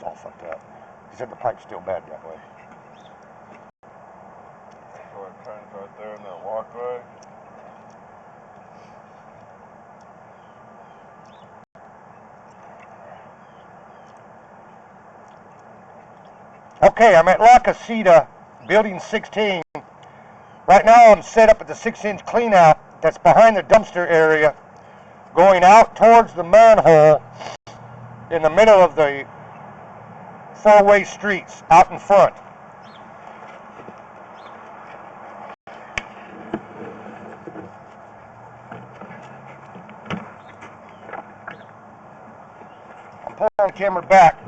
all fucked up. He said the pipe's still bad that way. So it turns right there in that walkway. Okay, I'm at La Casita, building 16. Right now I'm set up at the 6-inch cleanout that's behind the dumpster area, going out towards the manhole in the middle of the four-way streets out in front. I'm pulling the camera back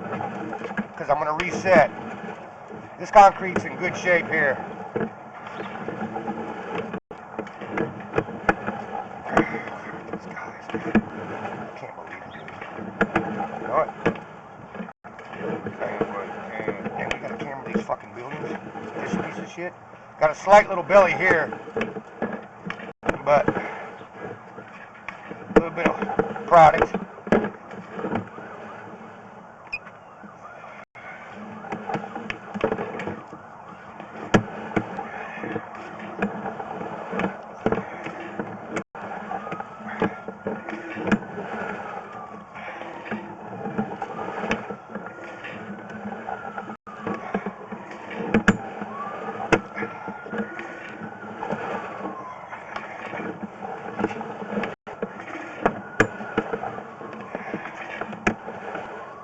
because I'm going to reset. This concrete's in good shape here. These guys, I can't believe it. You know what? And we gotta camera these fucking buildings. This piece of shit. Got a slight little belly here, but a little bit of product.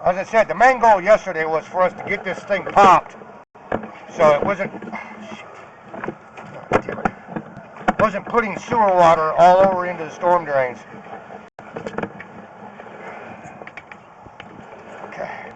As I said, the main goal yesterday was for us to get this thing popped, so it wasn't putting sewer water all over into the storm drains. Okay.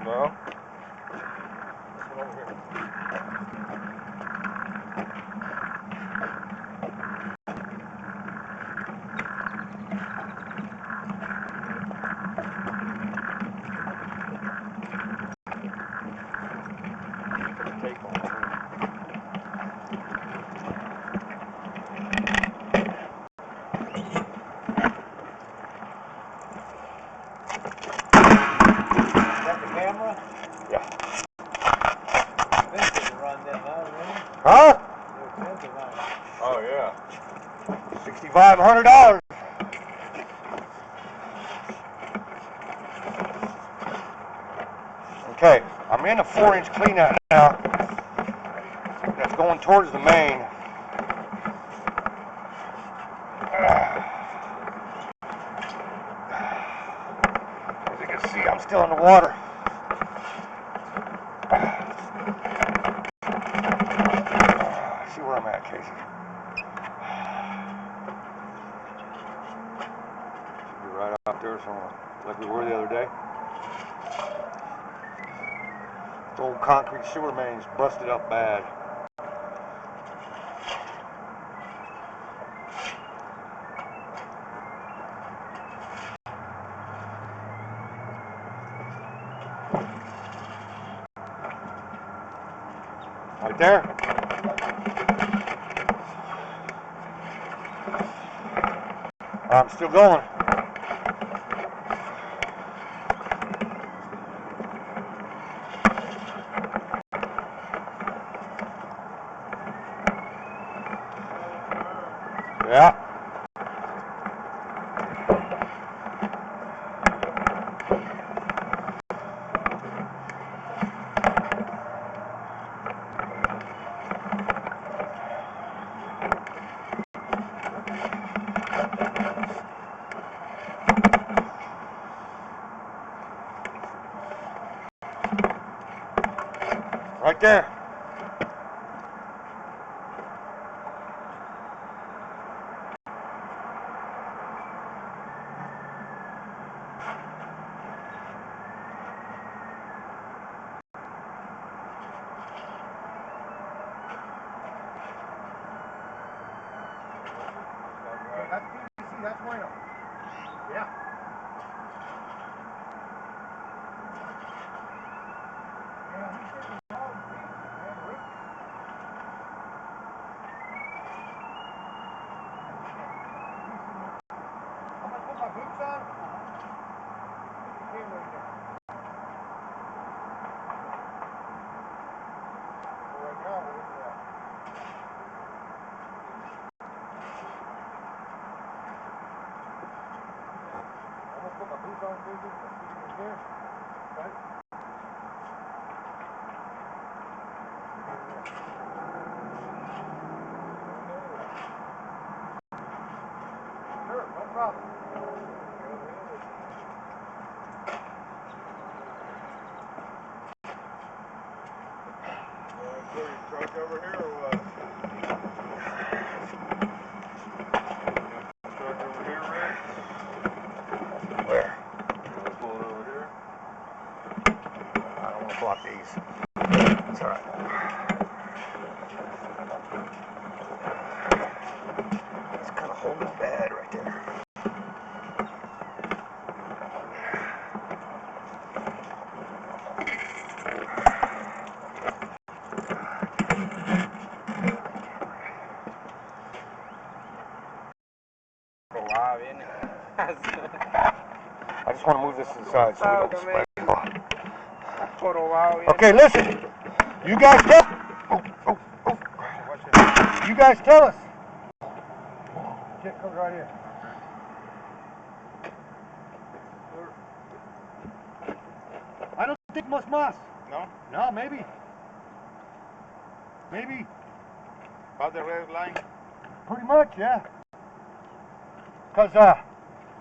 No. Huh? Oh yeah. $6,500. Okay, I'm in a 4-inch cleanout now. That's going towards the main. As you can see, I'm still in the water. See where I'm at, Casey. Should be right out there somewhere, like we were the other day. The old concrete sewer main's busted up bad. Right there. I'm still going. Yeah. Right there. That's PVC, that's bueno. Yeah. I'm gonna put my boots on. Right now, we're in there. I'm gonna put my boots on, baby. Let's see here. Right? Sure, no problem. Put your truck over here or what? Truck over here, Rick? Where? You want to pull it over here? I don't want to block these. It's all right. It's kind of holding bad right there. I just want to move this inside so we don't spread. Okay, listen. You guys tell. You guys tell us. Kid comes right here. I don't think much mas. No? No, maybe. Maybe. About the red line? Pretty much, yeah. Because,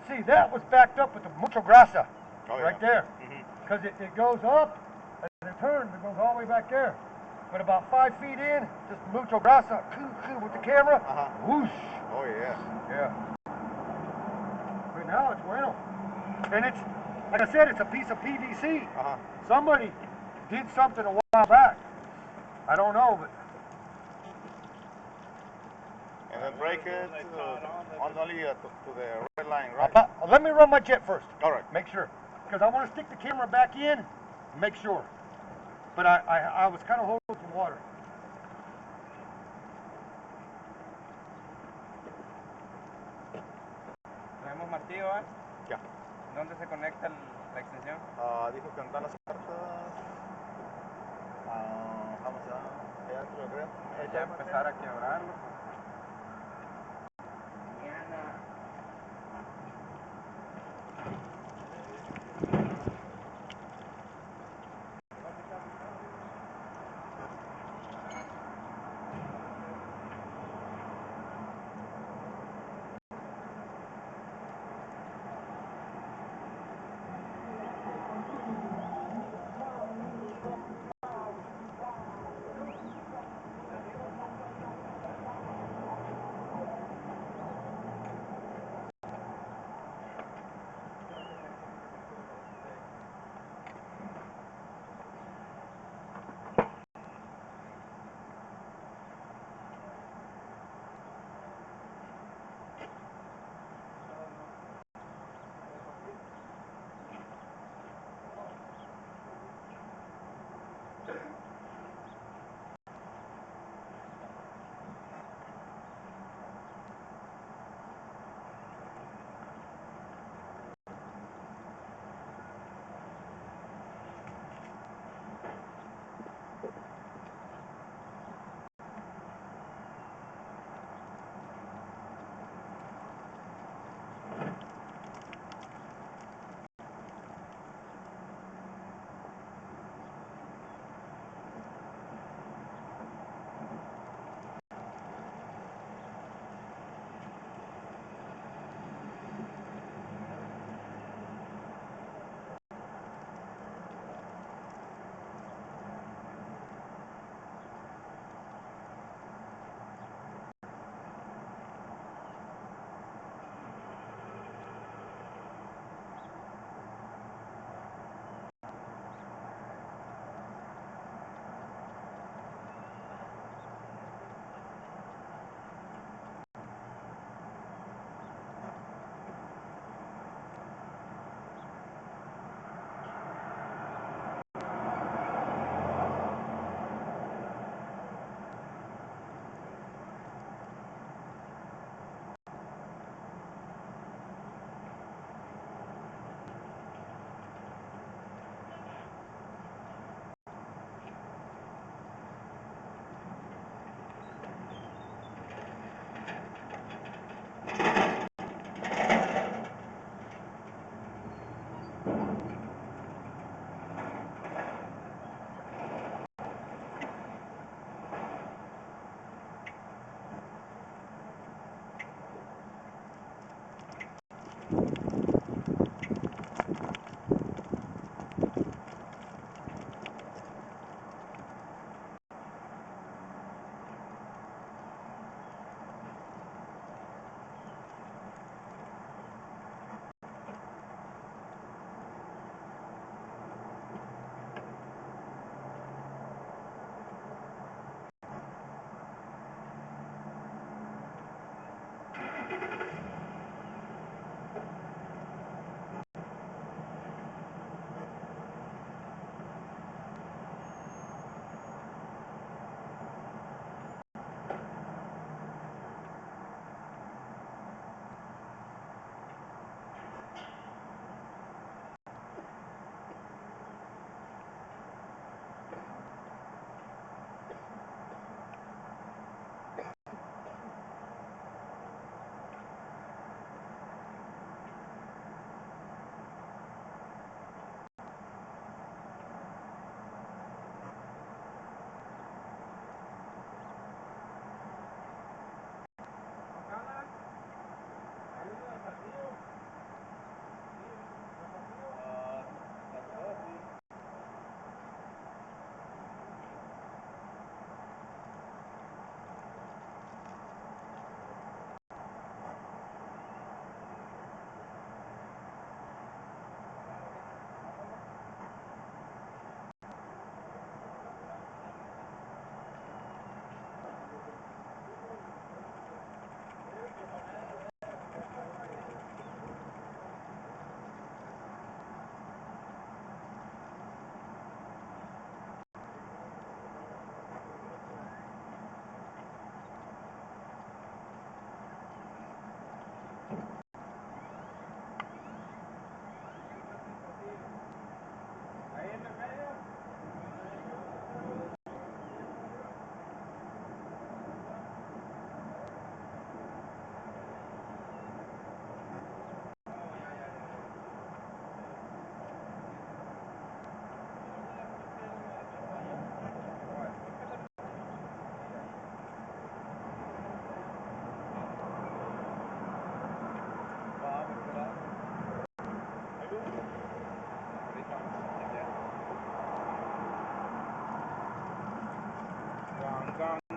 see, that was backed up with the mucho grasa. Oh, right yeah. there. Mm-hmm. Because it goes up and it turns, it goes all the way back there. But about 5 feet in, just mucho grasa, with the camera, whoosh. Oh, yeah. Yeah. But now it's bueno. And it's, like I said, it's a piece of PVC. Somebody did something a while back. I don't know, but. And then break it only to the red line, right? Let me run my jet first. All right. Make sure. Because I want to stick the camera back in and make sure. But I was kind of holding some water. Tenemos martillo, ¿eh? Ya. ¿Dónde se conecta la extensión? Dijo que están las cartas. Vamos a allá dentro del red. Ya empezar a quebrarlo.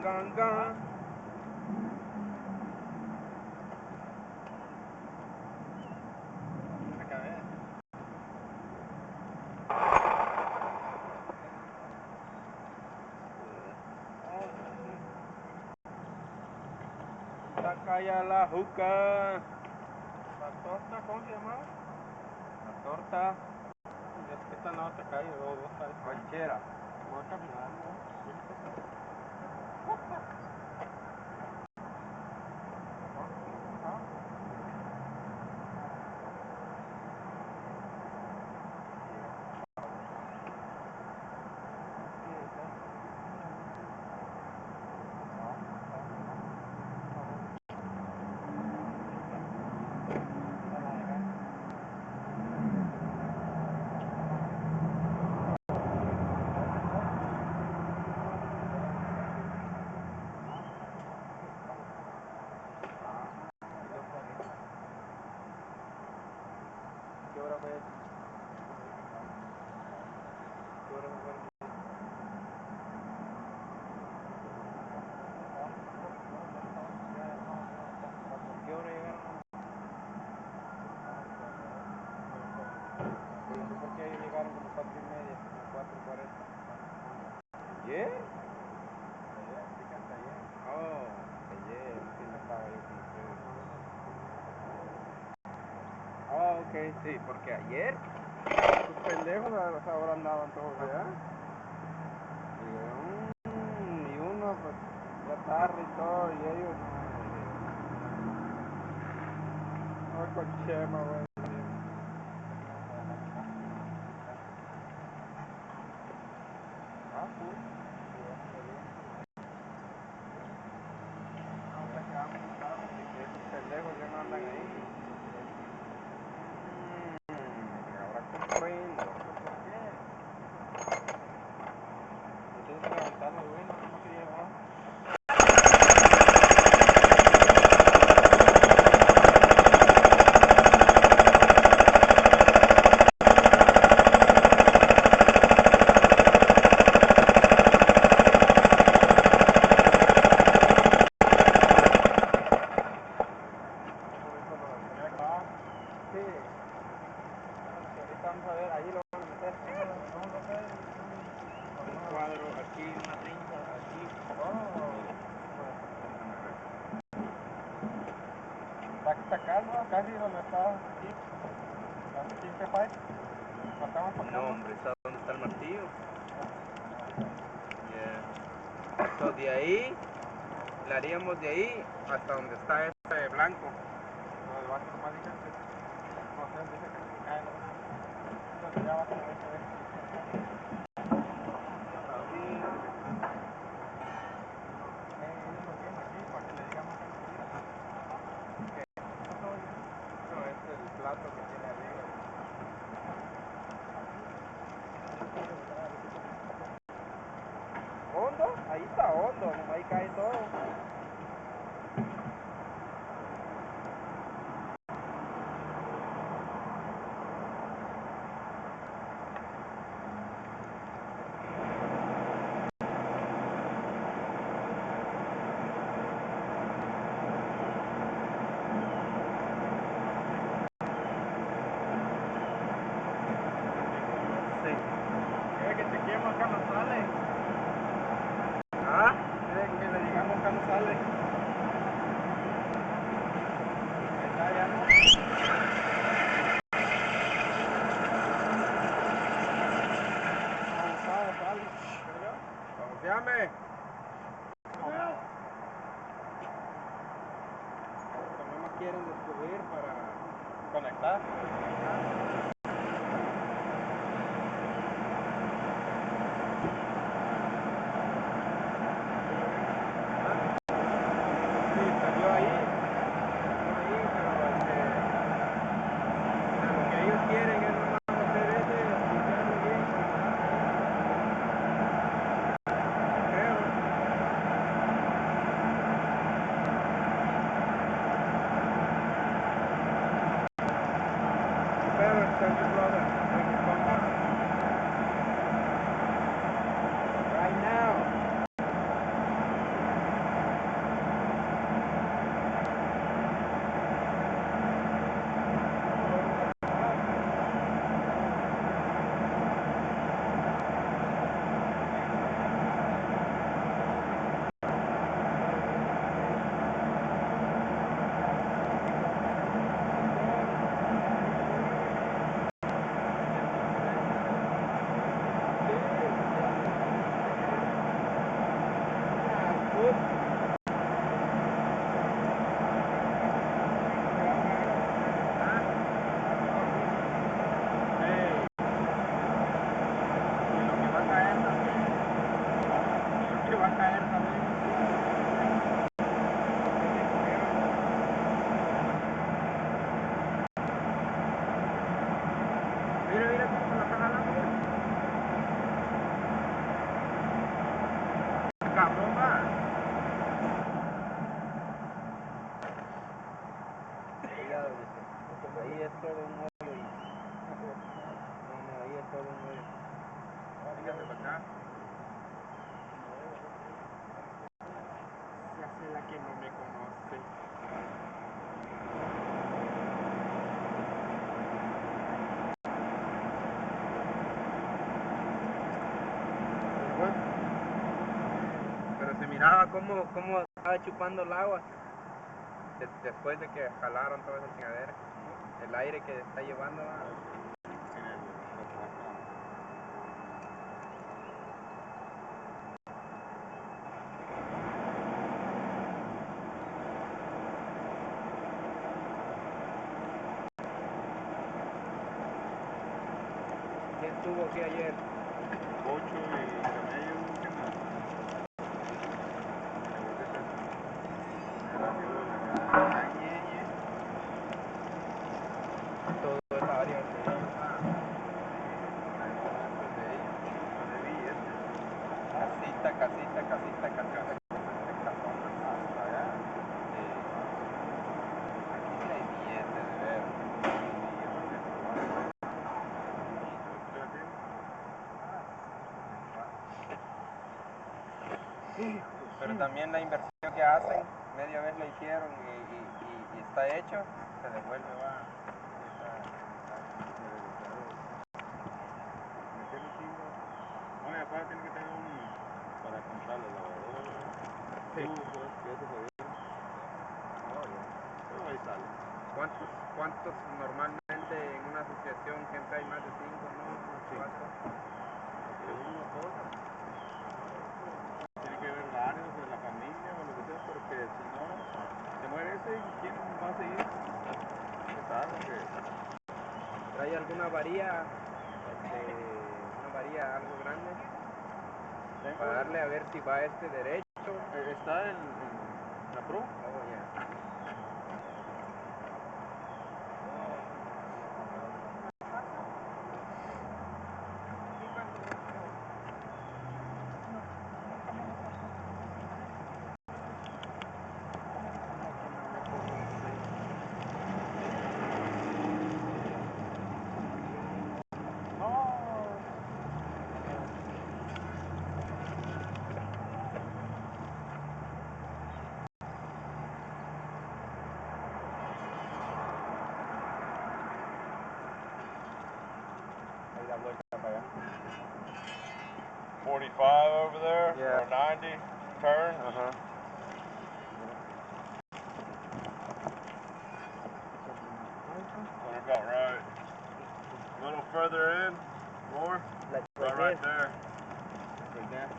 Ganga. Calla la juca. La torta, ¿cómo se llama? La torta. Es que está en la otra calle, dos calles. Ranchera. Voy caminando. ¿Qué hora fue? ¿Qué hora fue? ¿Qué hora llegaron? ¿Por qué llegaron como 4:30, como 4:40? ¿Ayer? Oh, ayer, sí, no estaba yo con ustedes. Oh, ok, sí, porque ayer los pendejos a esa hora andaban todos allá. Y uno pues ya tarde y todo, y ellos ay, con Chema, güey. Ah, sí. Ahora que vamos a buscar, esos pendejos ya no andan ahí. Ahora comprendo. ¿Por qué? Entonces levantarlo, güey, no quería llevar. Sí. Ahorita vamos a ver, ahí lo van a meter. Vamos a hacer un cuadro aquí, una tinta aquí. Está acá, ¿no? Casi donde está aquí. Aquí se fue. Faltaban por acá. No, hombre, ¿sabes dónde está el martillo? Yeah. So, de ahí, le haríamos de ahí hasta donde está este blanco. Lo del vato nomás dicen que no sé, dice que se cae, ¿no? Entonces ya va a tener que ver. Ellos lo tienen aquí para que le digamos a No, es el plato que tiene arriba. ¿Hondo? Ahí está hondo, ahí cae todo. Sí. Que chequeemos acá no sale. ¿Ah? Que le digamos acá no sale. Ahí está, ya no. Sale. Confiame. Que no nos quieren descubrir para conectar. Sí, salió ahí, pero lo que ellos quieren es nomás hacer eso y explicarlo bien. Creo. Pero cabrón, va. Cuidado, dice. Ahí es todo un hoyo y... No, ahí es todo un hoyo. Fíjate para acá. Se hace la que no me conoce. Pero se miraba como estaba chupando el agua después de que jalaron toda esa chingadera. El aire que está llevando. ¿Quién estuvo aquí ayer? Ocho y camello, ¿qué más? Todo esa área. Casita. Hasta allá. Aquí hay billete de ver. Pero también la inversión que hacen, media vez la hicieron y está hecho, se devuelve, va. Oye, aparte tiene que tener para comprar la lavadora. Sí. Que eso se ve. Pero ahí sale. ¿Cuántos normalmente en una asociación siempre hay más de 5, no? 4. Uno solo. Tiene que ver varios de la familia o lo que sea, porque si no, se muere ese y ¿quién va a seguir? ¿Qué tal? ¿Trae alguna varilla? Una varilla algo grande para darle a ver si va derecho. Está en la Pro. Oh, yeah. Ahí da vuelta para allá. 45 over there, Yeah. or 90, turn. Uh-huh. What about right? A little further in, more. Like Right there. Like that.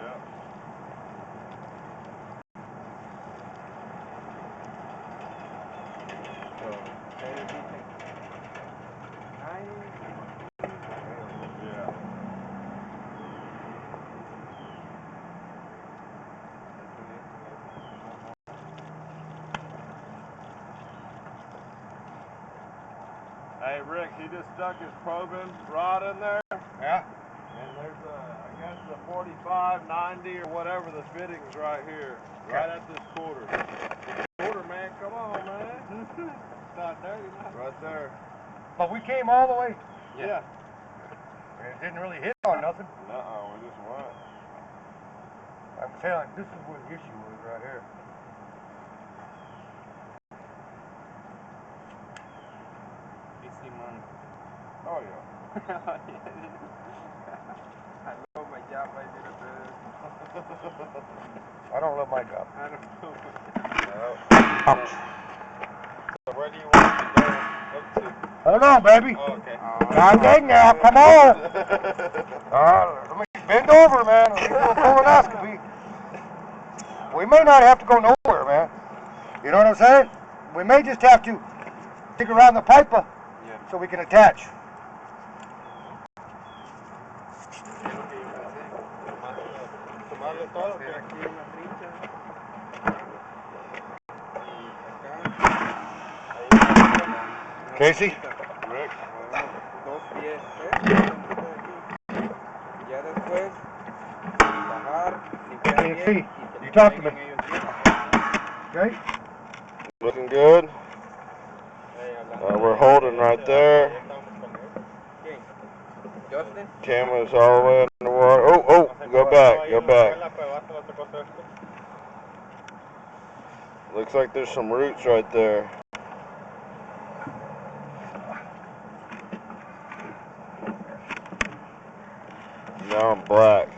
Yeah. So, Yeah. Hey Rick, he just stuck his probing rod in there. Yeah. And there's I guess the 45, 90 or whatever the fittings right here. Right at this quarter. Quarter, man, come on, man. It's not dirty, man. Right there. But we came all the way. Yeah. And it didn't really hit on nothing. Uh-oh, we just went. I'm telling you, this is where the issue was right here. Easy money. Oh, yeah. I love my job, I did it. I don't love my job. I don't know. So where do you want to go up to? Hold on, baby. Oh, okay. I'm big now. Come on. Let me bend over, man. Let me do a colonoscopy. We may not have to go nowhere, man. You know what I'm saying? We may just have to dig around the pipe so we can attach. Tomarlo todo, Hacer ¿qué? aquí una trincha. Casey? Rick. Dos pies. Ya después Hey, you talk to me. Okay? Looking good. We're holding right there. Justin. Camera's all the way underwater. Oh, go back, go back. Looks like there's some roots right there. Now I'm black.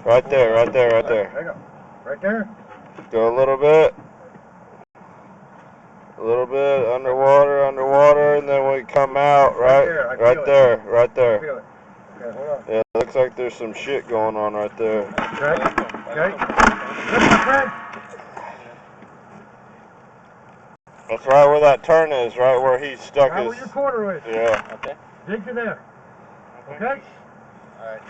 Right there, right there, right there. There you go. Right there? Go a little bit. A little bit underwater, and then we come out right there, right there. I feel it. Okay, hold on. Yeah, looks like there's some shit going on right there. Okay. Okay. Look, my friend. That's right where that turn is, right where he stuck Right his. where your quarter is. Yeah. Okay. Dig to there. Okay? Alright.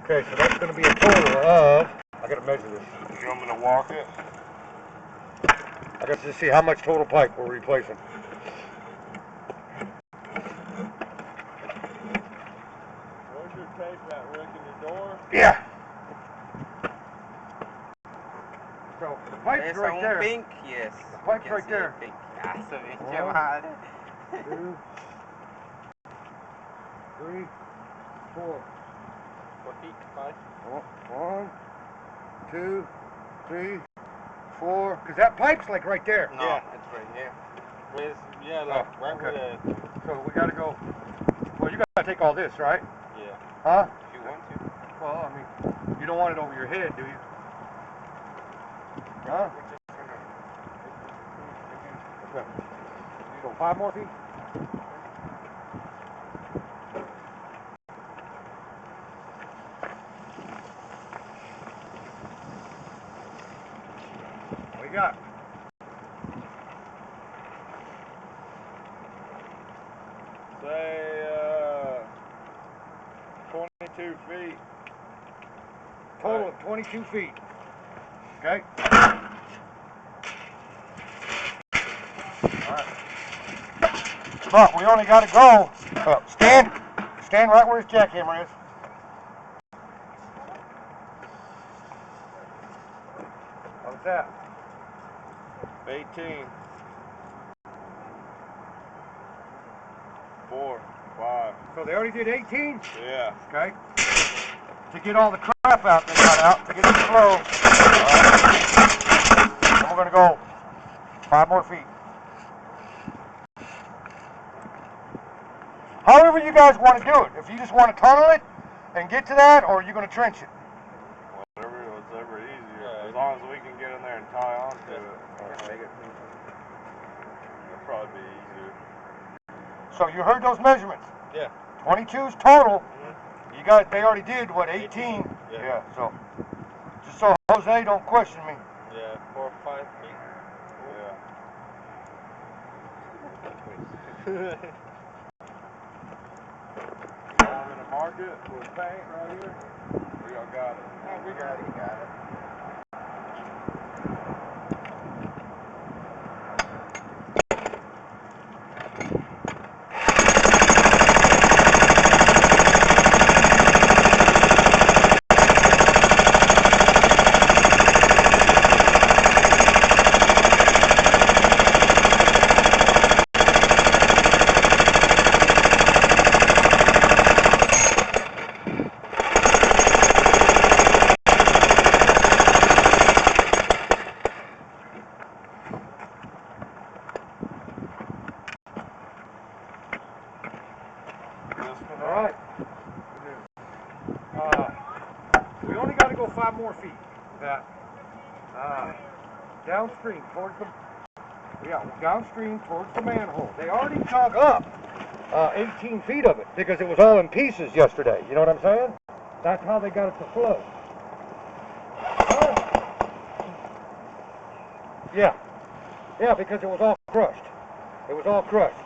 Okay, so that's going to be a total of, I got to measure this. You want me to walk it? I got to just see how much total pipe we're replacing. Where's your tape at, Rick, in your door? Yeah. So the pipe's ¿Es right un there. pink? Yes. The pipe's You can right see there. it pink. Ah, su pinche One. madre. 2, 3, 4. 4 feet, 5. 1, 2, 3, 4. Because that pipe's like right there. No, Yeah. it's right here. Where's, yeah, like Oh, right okay. where the, So we got to go. Well, you got to take all this, right? yeah. Huh? If you want to. Well, I mean, you don't want it over your head, do you? Huh? Okay. So 5 more feet? What you got? Say, 22 feet. Total of 22 feet. Okay? Alright. But we only got to go. Stand right where his jackhammer is. What's that? 18. 4, 5. So they already did 18? Yeah. Okay? To get all the crap out they got out, to get it slow. And we're going to go 5 more feet. However you guys want to do it. If you just want to tunnel it and get to that, or you're going to trench it. Whatever easier. As long as we can get in there and tie on to it. It'll probably be easier. So you heard those measurements? Yeah. 22's total. Mm-hmm. You got, they already did, what, 18? Yeah. So, just so Jose don't question me. Yeah, 4 or 5 feet. Yeah. I'm gonna mark it with paint right here. We all got it. Oh, we got it, Alright. We only got to go 5 more feet. That. Downstream towards the, downstream towards the manhole. They already dug up 18 feet of it because it was all in pieces yesterday. You know what I'm saying? That's how they got it to flow. Yeah. Yeah, because it was all crushed. It was all crushed.